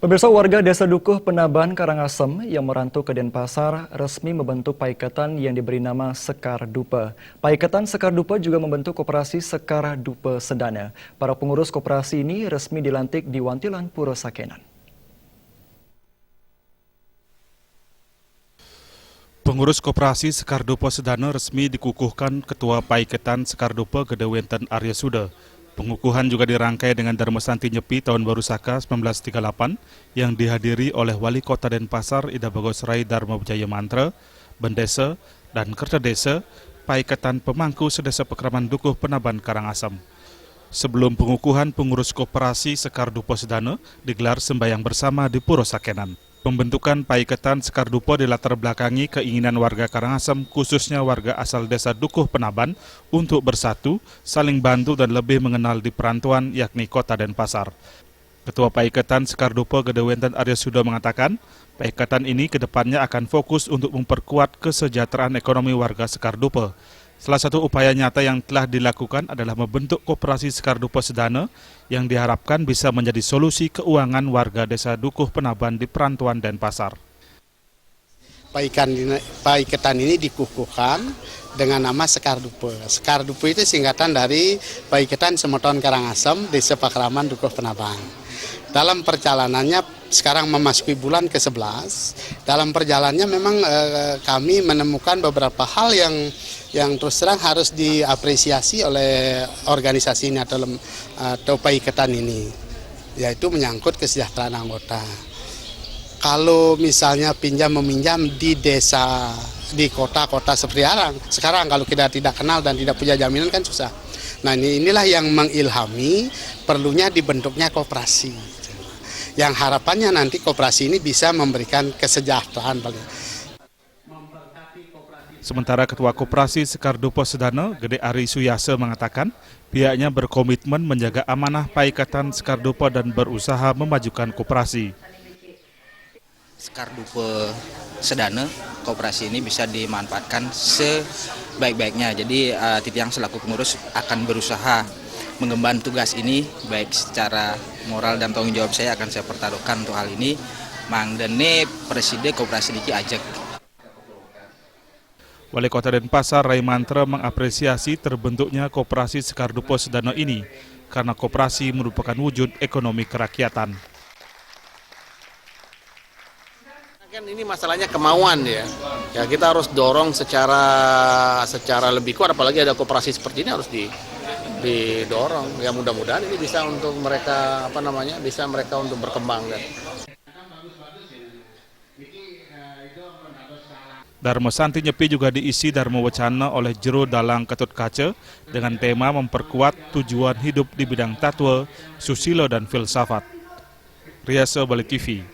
Pemirsa, warga Desa Dukuh Penaban, Karangasem yang merantau ke Denpasar resmi membentuk paiketan yang diberi nama Sekar Dupe. Paiketan Sekar Dupe juga membentuk koperasi Sekar Dupe Sedana. Para pengurus koperasi ini resmi dilantik di Wantilan Puro Sakenan. Pengurus koperasi Sekar Dupe Sedana resmi dikukuhkan Ketua Paiketan Sekar Dupe Gede Wenten Arya Suda. Pengukuhan juga dirangkai dengan Dharma Santi Nyepi Tahun Baru Saka 1938 yang dihadiri oleh Wali Kota Denpasar Ida Bagos Rai Dharma Wijaya Mantra, Bendesa, dan Kertadesa, Paiketan Pemangku Sedesa Pekraman Dukuh Penaban Karangasem. Sebelum pengukuhan, pengurus koperasi Sekar Dupe Sedana digelar sembahyang bersama di Puro Sakenan. Pembentukan Paiketan Sekar Dupe dilatar belakangi keinginan warga Karangasem, khususnya warga asal desa Dukuh Penaban, untuk bersatu, saling bantu dan lebih mengenal di perantauan yakni kota Denpasar. Ketua Paiketan Sekar Dupe Gede Wenten Arya Suda mengatakan, paiketan ini kedepannya akan fokus untuk memperkuat kesejahteraan ekonomi warga Sekar Dupe. Salah satu upaya nyata yang telah dilakukan adalah membentuk koperasi Sekar Dupe Sedana yang diharapkan bisa menjadi solusi keuangan warga desa Dukuh Penaban di perantauan Denpasar. Paiketan ini dikukuhkan dengan nama Sekar Dupe. Sekar Dupe itu singkatan dari Paiketan Semeton Karangasem Desa Pakraman Dukuh Penaban. Dalam perjalanannya sekarang memasuki bulan ke-11. Dalam perjalanannya memang kami menemukan beberapa hal yang terus terang harus diapresiasi oleh organisasi ini atau paiketan ini, yaitu menyangkut kesejahteraan anggota. Kalau misalnya pinjam-meminjam di desa, di kota-kota seperti sekarang kalau kita tidak kenal dan tidak punya jaminan kan susah. Nah inilah yang mengilhami perlunya dibentuknya koperasi. Yang harapannya nanti koperasi ini bisa memberikan kesejahteraan paling. Sementara Ketua Koperasi Sekar Dupe Sedana, Gede Ari Suyase mengatakan, pihaknya berkomitmen menjaga amanah Paiketan Sekar Dupe dan berusaha memajukan koperasi. Sekar Dupe Sedana, koperasi ini bisa dimanfaatkan sebaik-baiknya. Jadi yang selaku pengurus akan berusaha mengemban tugas ini, baik secara moral dan tanggung jawab saya akan saya pertaruhkan untuk hal ini. Mang Dene Presiden Koperasi Diki Ajak. Wali Kota Denpasar Rai Mantra mengapresiasi terbentuknya koperasi Sekar Dupe Sedana ini karena koperasi merupakan wujud ekonomi kerakyatan. Kan ini masalahnya kemauan ya. Ya kita harus dorong secara lebih kuat, apalagi ada koperasi seperti ini harus didorong. Ya mudah-mudahan ini bisa untuk mereka bisa mereka untuk berkembang kan. Dharma Santi Nyepi juga diisi Dharma Wacana oleh Jero Dalang Ketut Kaca dengan tema memperkuat tujuan hidup di bidang tatwa, susilo dan filsafat. Riasa Bali TV.